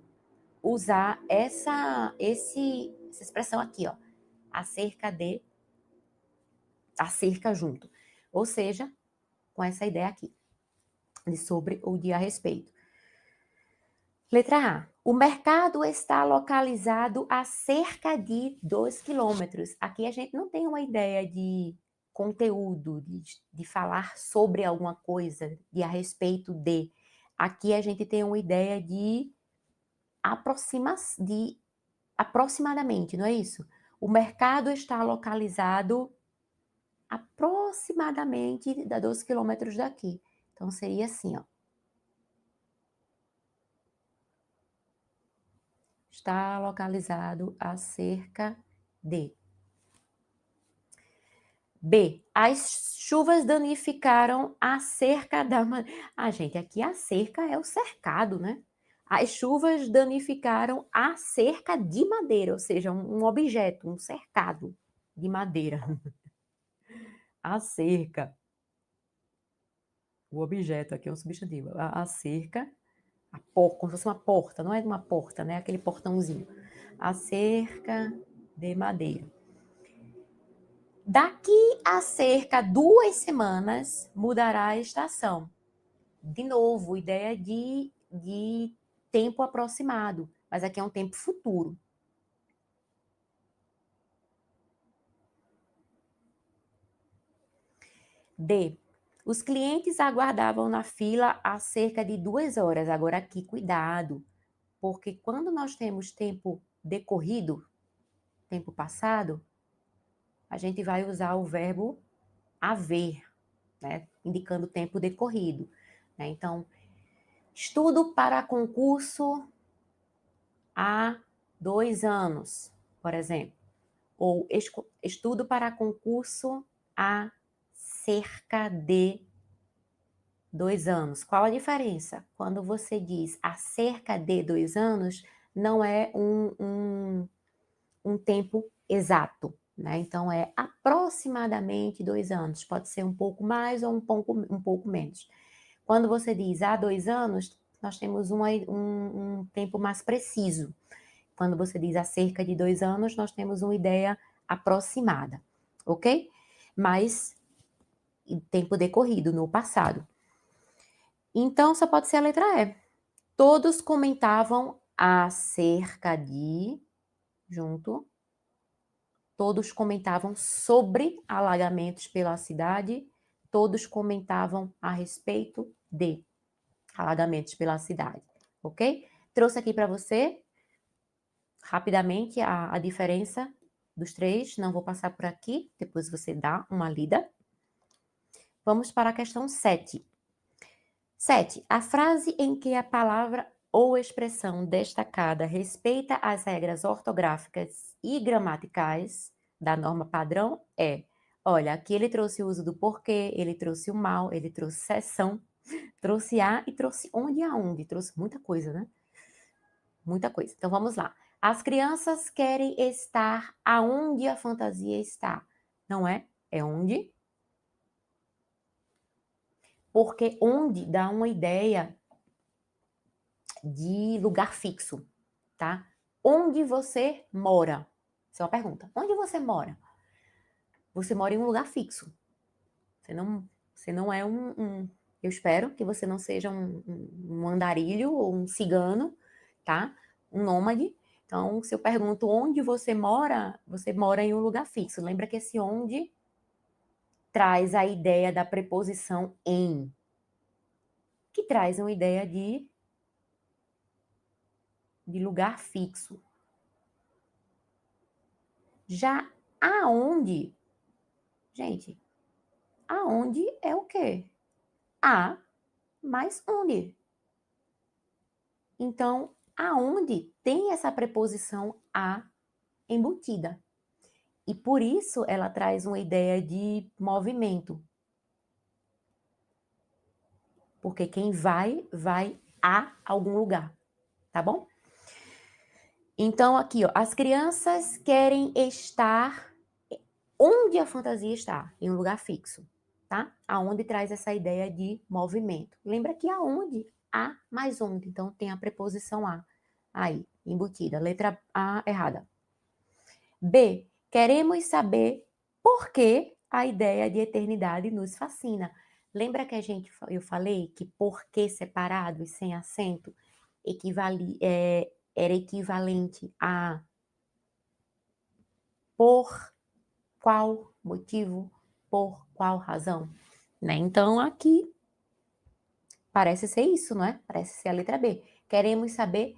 Speaker 1: usar essa expressão aqui, ó, acerca de, acerca junto. Ou seja, com essa ideia aqui, de sobre ou de a respeito. Letra A. O mercado está localizado a cerca de 2 quilômetros. Aqui a gente não tem uma ideia de conteúdo, de falar sobre alguma coisa, de a respeito de. Aqui a gente tem uma ideia de aproximadamente, não é isso? O mercado está localizado aproximadamente a 2 quilômetros daqui. Então seria assim, ó. Está localizado a cerca de. B. As chuvas danificaram a cerca da... gente, aqui a cerca é o cercado, né? As chuvas danificaram a cerca de madeira, ou seja, um objeto, um cercado de madeira. A cerca. O objeto aqui é um substantivo. A cerca, como se fosse uma porta, não é uma porta, né? Aquele portãozinho. A cerca de madeira. Daqui a cerca 2 semanas mudará a estação. De novo, ideia de tempo aproximado, mas aqui é um tempo futuro. D. Os clientes aguardavam na fila há cerca de 2 horas. Agora aqui, cuidado, porque quando nós temos tempo decorrido, tempo passado, a gente vai usar o verbo haver, né? Indicando tempo decorrido, né? Então, estudo para concurso há 2 anos, por exemplo. Ou estudo para concurso há cerca de 2 anos. Qual a diferença? Quando você diz há cerca de 2 anos, não é um tempo exato, né? Então, é aproximadamente 2 anos. Pode ser um pouco mais ou um pouco menos. Quando você diz há 2 anos, nós temos um tempo mais preciso. Quando você diz há cerca de 2 anos, nós temos uma ideia aproximada, ok? Mas tempo decorrido, no passado. Então, só pode ser a letra E. Todos comentavam acerca de, junto, todos comentavam sobre alagamentos pela cidade, todos comentavam a respeito de alagamentos pela cidade, ok? Trouxe aqui para você, rapidamente, a diferença dos três, não vou passar por aqui, depois você dá uma lida. Vamos para a questão 7. 7. A frase em que a palavra ou expressão destacada respeita as regras ortográficas e gramaticais da norma padrão é: olha, aqui ele trouxe o uso do porquê, ele trouxe o mal, ele trouxe seção, trouxe a e trouxe onde e aonde, trouxe muita coisa, né? Muita coisa. Então vamos lá. As crianças querem estar aonde a fantasia está. Não é? É onde? Porque onde dá uma ideia de lugar fixo, tá? Onde você mora? Essa é uma pergunta. Onde você mora? Você mora em um lugar fixo. Você não é eu espero que você não seja um andarilho ou um cigano, tá? Um nômade. Então, se eu pergunto onde você mora em um lugar fixo. Lembra que esse onde traz a ideia da preposição em, que traz uma ideia de lugar fixo. Já aonde, gente, aonde é o quê? A mais onde. Então, aonde tem essa preposição a embutida. E por isso ela traz uma ideia de movimento. Porque quem vai a algum lugar, tá bom? Então, aqui, ó, as crianças querem estar onde a fantasia está, em um lugar fixo, tá? Aonde traz essa ideia de movimento. Lembra que aonde, a mais onde, então tem a preposição a aí, embutida. Letra A errada. B, queremos saber por que a ideia de eternidade nos fascina. Lembra que eu falei que por que separado e sem acento era equivalente a por qual motivo, por qual razão, né? Então aqui parece ser isso, não é? Parece ser a letra B. Queremos saber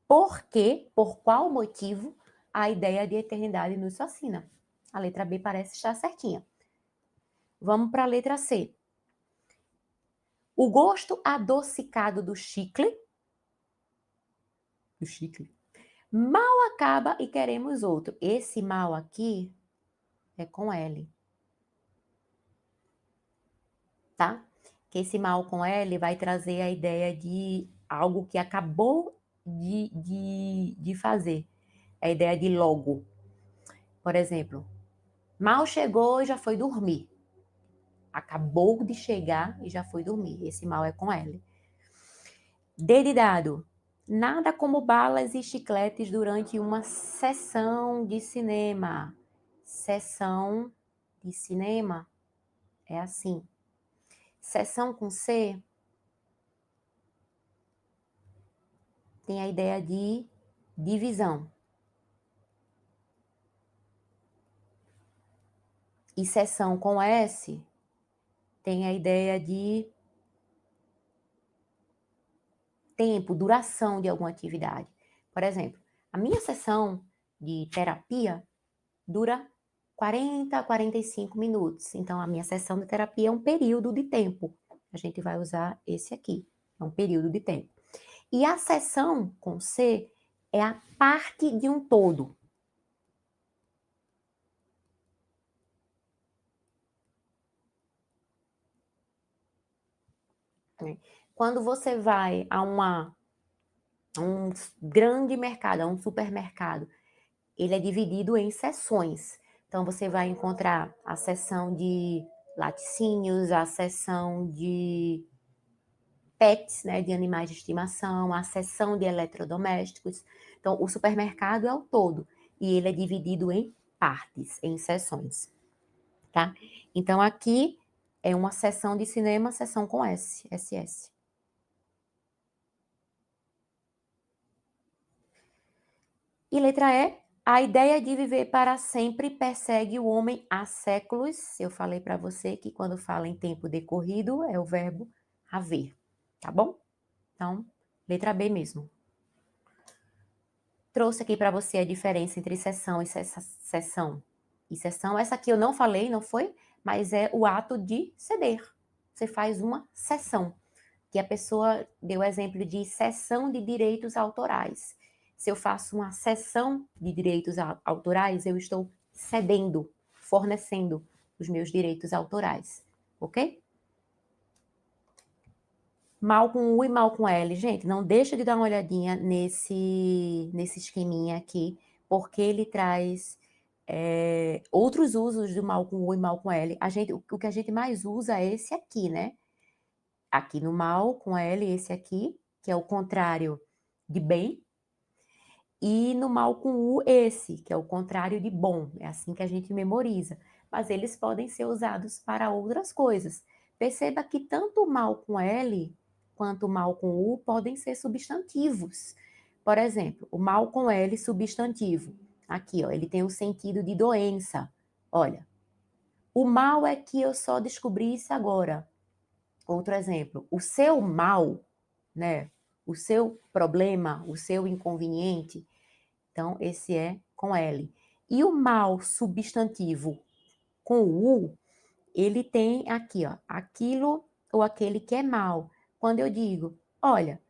Speaker 1: por que, por qual motivo a ideia de eternidade nos fascina. A letra B parece estar certinha. Vamos para a letra C. O gosto adocicado do chicle mal acaba e queremos outro. Esse mal aqui é com L, tá? Que esse mal com L vai trazer a ideia de algo que acabou de fazer. A ideia de logo. Por exemplo, mal chegou e já foi dormir. Acabou de chegar e já foi dormir. Esse mal é com L. D de dado. Nada como balas e chicletes durante uma sessão de cinema. Sessão de cinema é assim. Sessão com C tem a ideia de divisão. E seção com S tem a ideia de tempo, duração de alguma atividade. Por exemplo, a minha sessão de terapia dura 40 a 45 minutos. Então, a minha sessão de terapia é um período de tempo. A gente vai usar esse aqui, é um período de tempo. E a sessão com C é a parte de um todo. Quando você vai a um grande mercado, a um supermercado, ele é dividido em seções. Então, você vai encontrar a seção de laticínios, a seção de pets, né, de animais de estimação, a seção de eletrodomésticos. Então, o supermercado é o todo e ele é dividido em partes, em seções, tá? Então, aqui é uma seção de cinema, seção com S, SS. E letra E, a ideia de viver para sempre persegue o homem há séculos. Eu falei para você que quando fala em tempo decorrido é o verbo haver, tá bom? Então, letra B mesmo. Trouxe aqui para você a diferença entre sessão e sessão. E sessão, essa aqui eu não falei, não foi? Mas é o ato de ceder. Você faz uma sessão. Que a pessoa deu exemplo de cessão de direitos autorais. Se eu faço uma cessão de direitos autorais, eu estou cedendo, fornecendo os meus direitos autorais, ok? Mal com U e mal com L. Gente, não deixa de dar uma olhadinha nesse esqueminha aqui, porque ele traz outros usos do mal com U e mal com L. O que a gente mais usa é esse aqui, né? Aqui no mal com L, esse aqui, que é o contrário de bem, e no mal com U, esse, que é o contrário de bom. É assim que a gente memoriza. Mas eles podem ser usados para outras coisas. Perceba que tanto o mal com L quanto o mal com U podem ser substantivos. Por exemplo, o mal com L, substantivo. Aqui, ó, ele tem o sentido de doença. Olha, o mal é que eu só descobri isso agora. Outro exemplo, o seu mal, né? O seu problema, o seu inconveniente. Então, esse é com L. E o mal substantivo com U, ele tem aqui, ó, aquilo ou aquele que é mal. Quando eu digo, olha,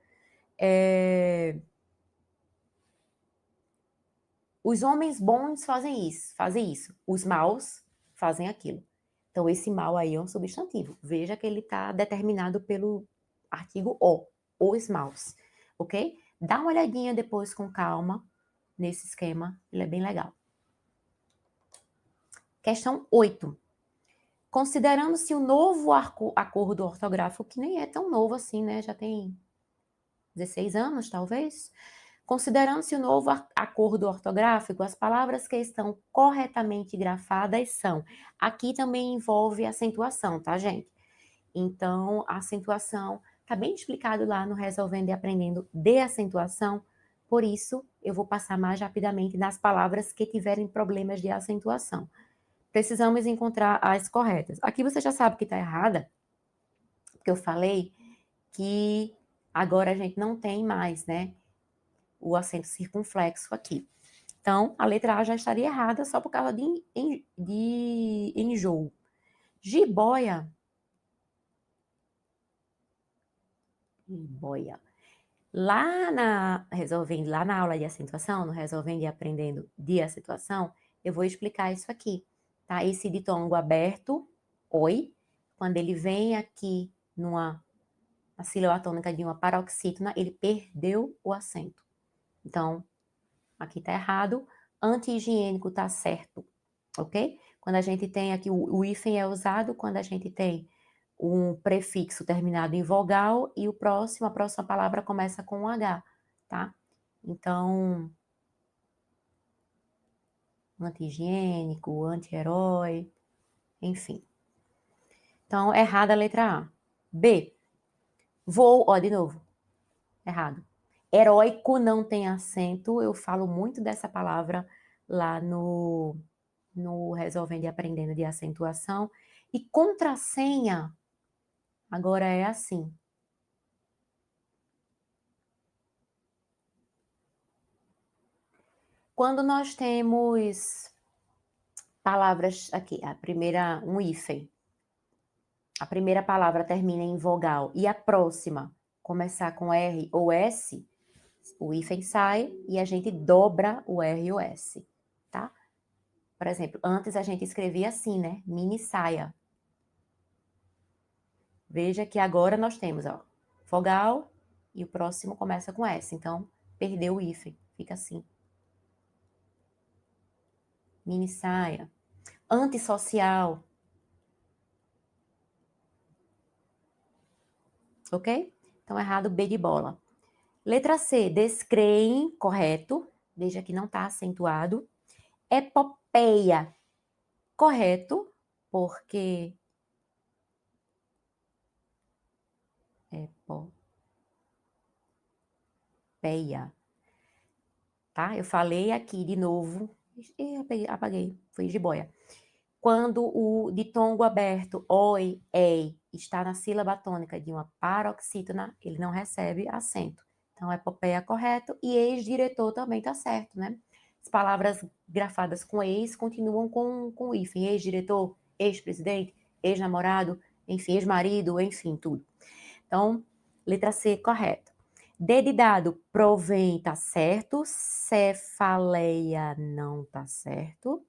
Speaker 1: os homens bons fazem isso. Os maus fazem aquilo. Então, esse mal aí é um substantivo. Veja que ele está determinado pelo artigo O, os maus, ok? Dá uma olhadinha depois com calma nesse esquema, ele é bem legal. Questão 8. Considerando-se o novo acordo ortográfico, que nem é tão novo assim, né? Já tem 16 anos, talvez. Considerando-se o novo acordo ortográfico, as palavras que estão corretamente grafadas são. Aqui também envolve acentuação, tá, gente? Então, a acentuação está bem explicado lá no Resolvendo e Aprendendo de acentuação. Por isso, eu vou passar mais rapidamente nas palavras que tiverem problemas de acentuação. Precisamos encontrar as corretas. Aqui você já sabe que está errada, porque eu falei que agora a gente não tem mais, né, o acento circunflexo aqui. Então, a letra A já estaria errada só por causa de enjoo. Jiboia. Jiboia. Lá na aula de acentuação, no Resolvendo e Aprendendo de acentuação, eu vou explicar isso aqui, tá? Esse ditongo aberto, oi, quando ele vem aqui na sílaba tônica de uma paroxítona, ele perdeu o acento. Então, aqui tá errado, anti-higiênico tá certo, ok? Quando a gente tem aqui, o hífen é usado quando a gente tem um prefixo terminado em vogal e a próxima palavra começa com um H, tá? Então, anti-higiênico, anti-herói, enfim. Então, errada a letra A. B, vou, ó, de novo, errado. Heróico não tem acento, eu falo muito dessa palavra lá no no Resolvendo e Aprendendo de Acentuação. E contrassenha, agora é assim. Quando nós temos palavras aqui, a primeira, um hífen. A primeira palavra termina em vogal e a próxima começar com R ou S, o hífen sai e a gente dobra o R e o S, tá? Por exemplo, antes a gente escrevia assim, né? Mini saia. Veja que agora nós temos, ó, vogal e o próximo começa com S. Então, perdeu o hífen, fica assim. Mini saia. Antissocial. Ok? Então, errado, B de bola. Letra C, descreem, correto. Veja que não está acentuado. Epopeia, correto, porque epopeia, tá? Eu falei aqui de novo, apaguei, fui jiboia. Quando o ditongo aberto, oi, ei, está na sílaba tônica de uma paroxítona, ele não recebe acento. Então, epopeia correto e ex-diretor também está certo, né? As palavras grafadas com ex continuam com hífen. Ex-diretor, ex-presidente, ex-namorado, enfim, ex-marido, enfim, tudo. Então, letra C, correto. D de dado, provém, tá certo. Cefaleia, não tá certo.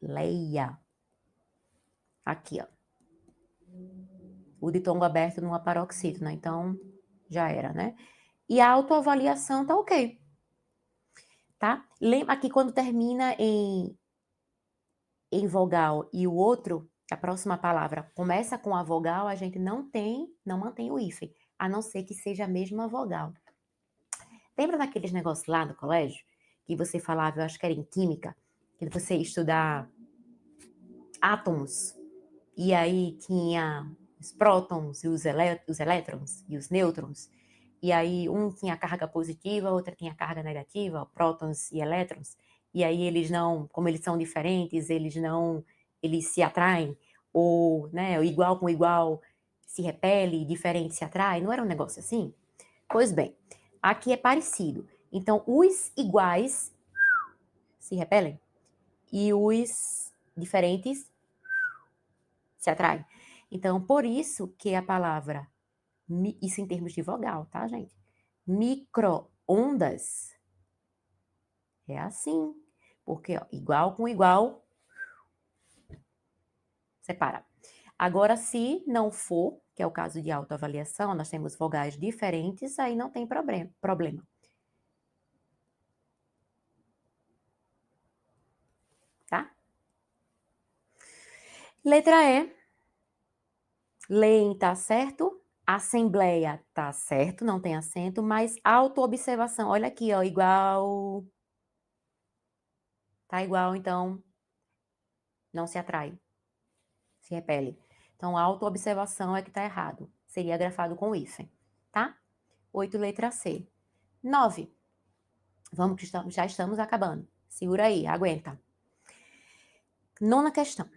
Speaker 1: Cefaleia. Aqui, ó. O ditongo aberto numa paroxítona, então já era, né? E a autoavaliação tá ok. Tá? Lembra que quando termina em vogal e o outro, a próxima palavra começa com a vogal, a gente não mantém o hífen, a não ser que seja a mesma vogal. Lembra daqueles negócios lá no colégio? Que você falava, eu acho que era em química, que você ia estudar átomos, e aí tinha os prótons e os elétrons e os nêutrons, e aí um tinha carga positiva, outra tinha carga negativa, prótons e elétrons, e aí eles não, como eles são diferentes, eles se atraem, ou, né, o igual com igual se repele, diferente se atrai, não era um negócio assim? Pois bem, aqui é parecido. Então, os iguais se repelem e os diferentes se atraem. Então, por isso que a palavra, isso em termos de vogal, tá, gente? Micro-ondas é assim, porque ó, igual com igual separa. Agora, se não for, que é o caso de autoavaliação, nós temos vogais diferentes, aí não tem problema. Tá? Letra E. Leem tá certo, assembleia tá certo, não tem acento, mas autoobservação, olha aqui, ó, igual, tá igual, então não se atrai, se repele. Então, autoobservação é que tá errado, seria grafado com hífen, tá? 8, letra C. 9, vamos que já estamos acabando, segura aí, aguenta. 9ª questão.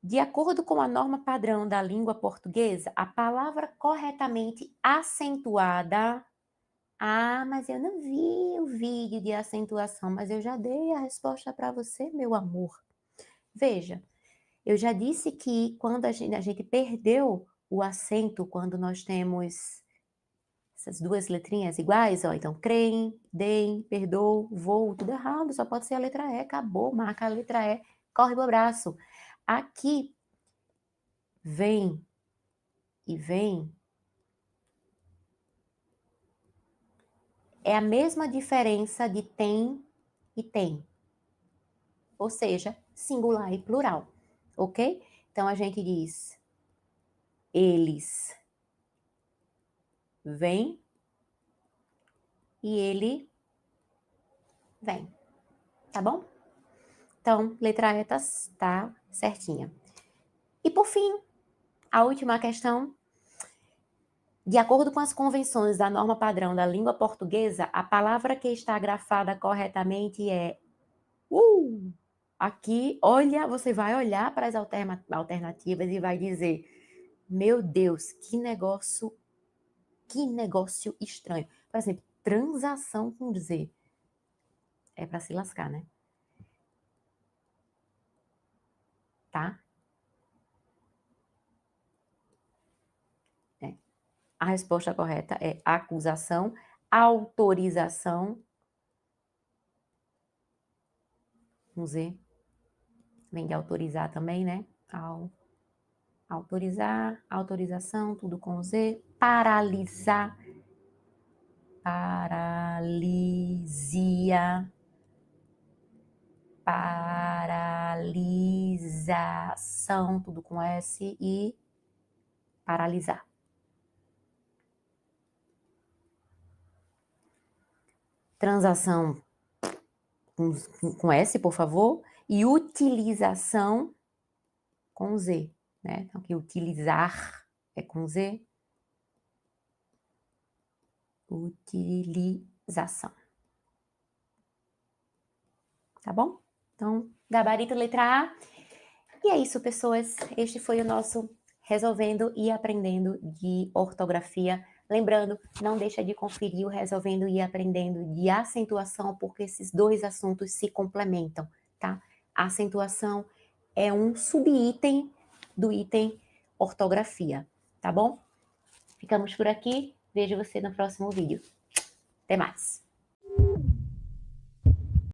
Speaker 1: De acordo com a norma padrão da língua portuguesa, a palavra corretamente acentuada. Ah, mas eu não vi o vídeo de acentuação, mas eu já dei a resposta para você, meu amor. Veja, eu já disse que quando a gente perdeu o acento, quando nós temos essas duas letrinhas iguais, ó, então creem, deem, perdoo, vou, tudo errado, só pode ser a letra E, acabou, marca a letra E, corre pro braço. Aqui, vem e vem, é a mesma diferença de tem e tem. Ou seja, singular e plural, ok? Então, a gente diz, eles vêm e ele vem, tá bom? Então, letra E tá certinha. E por fim, a última questão, De acordo com as convenções da norma padrão da língua portuguesa, a palavra que está grafada corretamente é Aqui, olha, você vai olhar para as alternativas e vai dizer: meu Deus, que negócio estranho. Por exemplo, transação com Z. É para se lascar, né? Tá? É. A resposta correta é acusação, autorização com Z. Vem de autorizar também, né? Autorizar, autorização, tudo com Z. Paralisar, paralisia, paralisação, tudo com S e paralisar. Transação com S, por favor, e utilização com Z, né? Então, aqui utilizar é com Z. Utilização. Tá bom? Então, gabarito letra A. E é isso, pessoas. Este foi o nosso Resolvendo e Aprendendo de Ortografia. Lembrando, não deixa de conferir o Resolvendo e Aprendendo de Acentuação, porque esses dois assuntos se complementam, tá? A acentuação é um subitem do item ortografia, tá bom? Ficamos por aqui. Vejo você no próximo vídeo. Até mais!